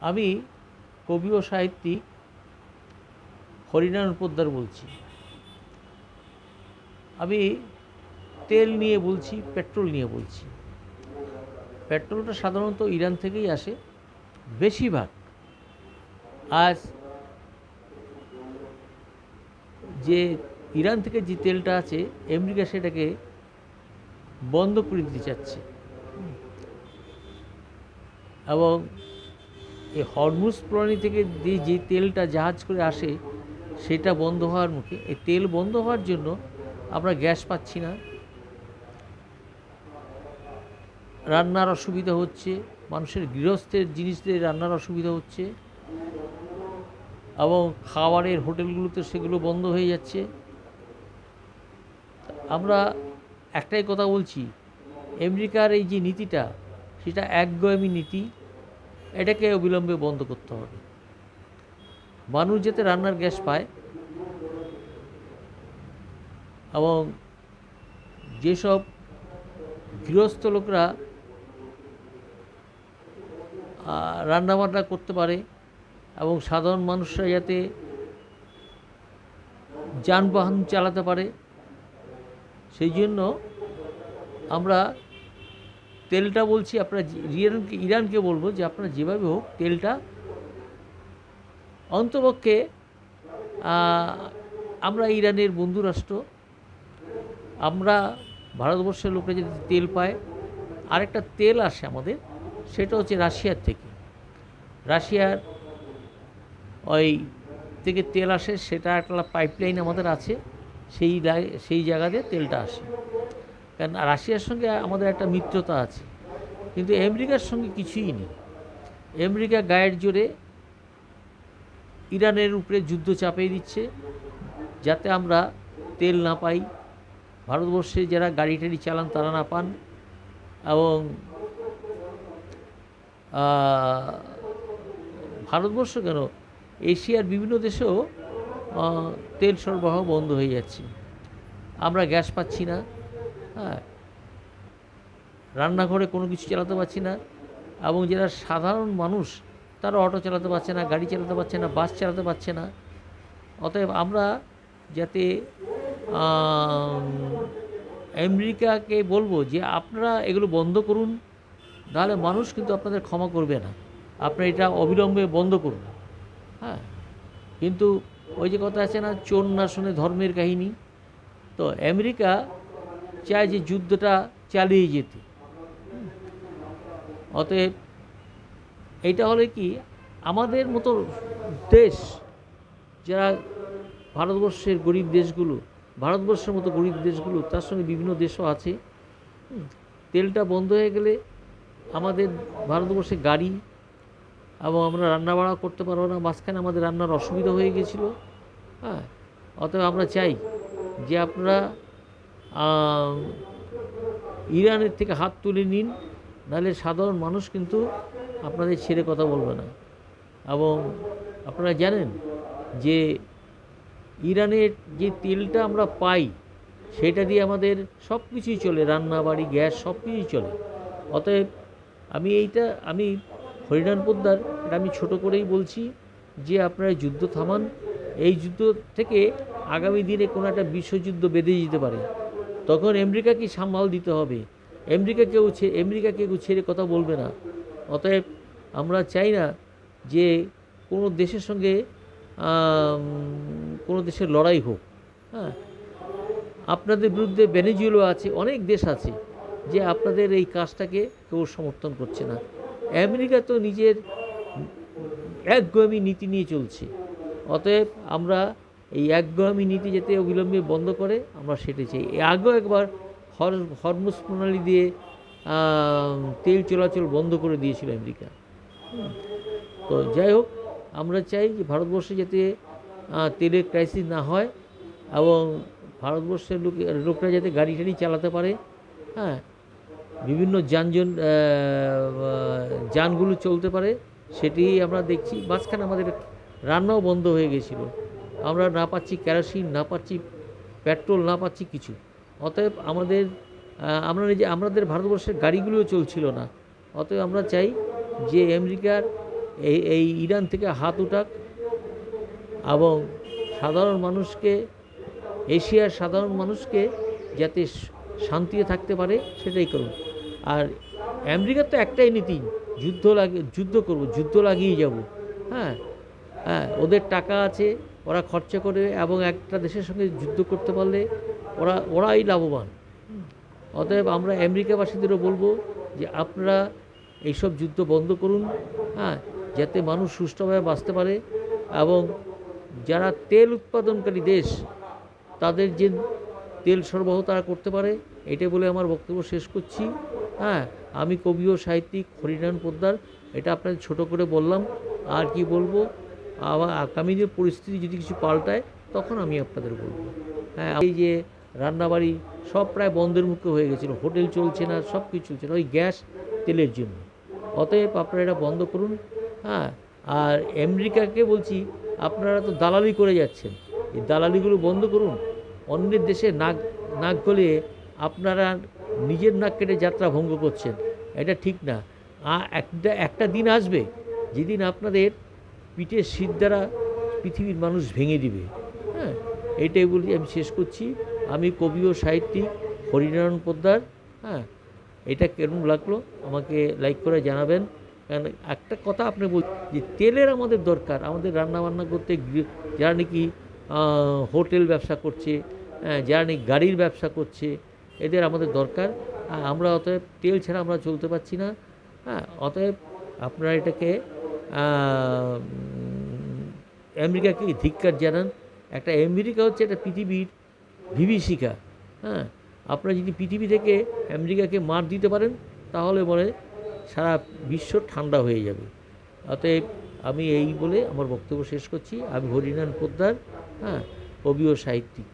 আমি কবি ও সাহিত্যিক হরিনারায়ণ পোদ্দার বলছি। আমি তেল নিয়ে বলছি, পেট্রোল নিয়ে বলছি। পেট্রোলটা সাধারণত ইরান থেকেই আসে বেশিরভাগ। আজ যে ইরান থেকে যে তেলটা আছে, আমেরিকা সেটাকে বন্ধ করে দিতে চাচ্ছে, এবং এই হরমুজ প্রণালী থেকে যে তেলটা জাহাজ করে আসে সেটা বন্ধ হওয়ার মুখে। এই তেল বন্ধ হওয়ার জন্য আমরা গ্যাস পাচ্ছি না, রান্নার অসুবিধা হচ্ছে, মানুষের গৃহস্থের জিনিসদের রান্নার অসুবিধা হচ্ছে, এবং খাবারের হোটেলগুলোতে সেগুলো বন্ধ হয়ে যাচ্ছে। আমরা একটাই কথা বলছি, আমেরিকার এই যে নীতিটা, সেটা একগুঁয়েমি নীতি। এটাকে অবিলম্বে বন্ধ করতে হবে। মানুষ যাতে রান্নার গ্যাস পায়, এবং যেসব গৃহস্থ লোকরা রান্নাবান্না করতে পারে, এবং সাধারণ মানুষরা যাতে যানবাহন চালাতে পারে, সেই জন্য আমরা তেলটা বলছি। আপনারা ইরানকে বলবো যে আপনারা যেভাবে হোক তেলটা অন্তপক্ষে, আমরা ইরানের বন্ধু রাষ্ট্র, আমরা ভারতবর্ষের লোকরা যদি তেল পায়। আরেকটা তেল আসে আমাদের, সেটা হচ্ছে রাশিয়ার থেকে। রাশিয়ার ওই থেকে তেল আসে, সেটা একটা পাইপলাইন আমাদের আছে, সেই জায়গাতে তেলটা আসে। কারণ রাশিয়ার সঙ্গে আমাদের একটা মিত্রতা আছে, কিন্তু আমেরিকার সঙ্গে কিছুই নেই। আমেরিকা গায়ের জোরে ইরানের উপরে যুদ্ধ চাপিয়ে দিচ্ছে, যাতে আমরা তেল না পাই, ভারতবর্ষে যারা গাড়ি টাড়ি চালান তারা না পান, এবং ভারতবর্ষ কেন, এশিয়ার বিভিন্ন দেশেও তেল সরবরাহ বন্ধ হয়ে যাচ্ছে। আমরা গ্যাস পাচ্ছি না, হ্যাঁ, রান্নাঘরে কোনো কিছু চালাতে পারছি না, এবং যারা সাধারণ মানুষ তারা অটো চালাতে পারছে না, গাড়ি চালাতে পারছে না, বাস চালাতে পারছে না। অতএব আমরা যাতে আমেরিকাকে বলবো যে আপনারা এগুলো বন্ধ করুন, নাহলে মানুষ কিন্তু আপনাদের ক্ষমা করবে না। আপনারা এটা অবিলম্বে বন্ধ করুন। হ্যাঁ, কিন্তু ওই যে কথা আছে না, চোর না শুনে ধর্মের কাহিনী। তো আমেরিকা চায় যে যুদ্ধটা চালিয়ে যেতে। অতএব এইটা হলে কি, আমাদের মতো দেশ, যারা ভারতবর্ষের গরিব দেশগুলো, ভারতবর্ষের মতো গরিব দেশগুলো, তার সঙ্গে বিভিন্ন দেশও আছে। তেলটা বন্ধ হয়ে গেলে আমাদের ভারতবর্ষে গাড়ি, এবং আমরা রান্নাবাড়া করতে পারবো না। মাঝখানে আমাদের রান্নার অসুবিধা হয়ে গেছিলো। হ্যাঁ, অতএব আমরা চাই যে আপনারা ইরানের থেকে হাত তুলে নিন, নাহলে সাধারণ মানুষ কিন্তু আপনাদের ছেড়ে কথা বলবে না। এবং আপনারা জানেন যে ইরানের যে তেলটা আমরা পাই, সেটা দিয়ে আমাদের সব কিছুই চলে, রান্না বাড়ি, গ্যাস, সব কিছুই চলে। অতএব আমি হরিনারায়ণ পোদ্দার, এটা আমি ছোটো করেই বলছি যে আপনারা যুদ্ধ থামান। এই যুদ্ধ থেকে আগামী দিনে কোনো একটা বিশ্বযুদ্ধ বেঁধে যেতে পারে, তখন আমেরিকাকে সামাল দিতে হবে। আমেরিকা কেউ ছেড়ে কথা বলবে না। অতএব আমরা চাই না যে কোনো দেশের সঙ্গে কোনো দেশের লড়াই হোক। হ্যাঁ, আপনাদের বিরুদ্ধে ভেনেজুয়েলা আছে, অনেক দেশ আছে যে আপনাদের এই কাজটাকে কেউ সমর্থন করছে না। আমেরিকা তো নিজের একগুঁয়েমি নীতি নিয়ে চলছে। অতএব আমরা এই একগুঁয়েমি নীতি যাতে অবিলম্বে বন্ধ করে, আমরা সেটা চাই। আগেও একবার হরমুজ প্রণালী দিয়ে তেল চলাচল বন্ধ করে দিয়েছিল আমেরিকা। তো যাই হোক, আমরা চাই যে ভারতবর্ষে যাতে তেলের ক্রাইসিস না হয়, এবং ভারতবর্ষের লোকরা যাতে গাড়ি টাড়ি চালাতে পারে। হ্যাঁ, বিভিন্ন যানগুলো চলতে পারে, সেটি আমরা দেখছি। মাঝখানে আমাদের রান্নাও বন্ধ হয়ে গেছিলো, আমরা না পাচ্ছি কেরোসিন, না পাচ্ছি পেট্রোল, না পাচ্ছি কিছু। অতএব আমাদের ভারতবর্ষের গাড়িগুলোও চলছিল না। অতএব আমরা চাই যে আমেরিকার এই ইরান থেকে হাত উঠাক এবং সাধারণ মানুষকে, এশিয়ার সাধারণ মানুষকে যাতে শান্তিতে থাকতে পারে সেটাই করুন। আর আমেরিকার তো একটাই নীতি, যুদ্ধ করব, যুদ্ধ লাগিয়ে যাব। হ্যাঁ হ্যাঁ, ওদের টাকা আছে, ওরা খরচা করে, এবং একটা দেশের সঙ্গে যুদ্ধ করতে পারলে ওরাই লাভবান। অতএব আমরা আমেরিকাবাসীদেরও বলবো যে আপনারা এইসব যুদ্ধ বন্ধ করুন, হ্যাঁ, যাতে মানুষ সুষ্ঠুভাবে বাঁচতে পারে, এবং যারা তেল উৎপাদনকারী দেশ তাদের যে তেল সরবরাহ তারা করতে পারে, এটা বলে আমার বক্তব্য শেষ করছি। হ্যাঁ, আমি কবি ও সাহিত্যিক হরিনারায়ণ পোদ্দার, এটা আপনাদের ছোট করে বললাম। আর কি বলবো, আবার আগামী যে পরিস্থিতি যদি কিছু পাল্টায় তখন আমি আপনাদের বলবো। হ্যাঁ, এই যে রান্নাবাড়ি সব প্রায় বন্ধের মুখে হয়ে গেছিলো, হোটেল চলছে না, সব কিছু চলছে না ওই গ্যাস তেলের জন্য। অতএব আপনারা এটা বন্ধ করুন। হ্যাঁ, আর আমেরিকাকে বলছি, আপনারা তো দালালি করে যাচ্ছেন, এই দালালিগুলো বন্ধ করুন। অন্যের দেশে নাক গলিয়ে আপনারা নিজের নাক কেটে যাত্রা ভঙ্গ করছেন, এটা ঠিক না। একটা দিন আসবে যেদিন আপনাদের পিঠের শীত দ্বারা পৃথিবীর মানুষ ভেঙে দিবে। হ্যাঁ, এইটাই বলি আমি শেষ করছি। আমি কবি ও সাহিত্যিক হরিনারায়ণ পোদ্দার। হ্যাঁ, এটা কেমন লাগলো আমাকে লাইক করে জানাবেন। কারণ একটা কথা আপনি যে তেলের আমাদের দরকার, আমাদের রান্নাবান্না করতে, যারা নাকি হোটেল ব্যবসা করছে, যারা নাকি গাড়ির ব্যবসা করছে, এদের আমাদের দরকার। আমরা অতএব তেল ছাড়া আমরা চলতে পারছি না। হ্যাঁ, অতএব আপনারা এটাকে আমেরিকাকে ধিক্কার জানান। একটা আমেরিকা হচ্ছে একটা পৃথিবীর বিভীষিকা। হ্যাঁ, আপনারা যদি পৃথিবী থেকে আমেরিকাকে মার দিতে পারেন তাহলে বলে সারা বিশ্ব ঠান্ডা হয়ে যাবে। অতএব আমি এই বলে আমার বক্তব্য শেষ করছি। আমি হরিনারায়ণ পোদ্দার, হ্যাঁ, কবি ও সাহিত্যিক।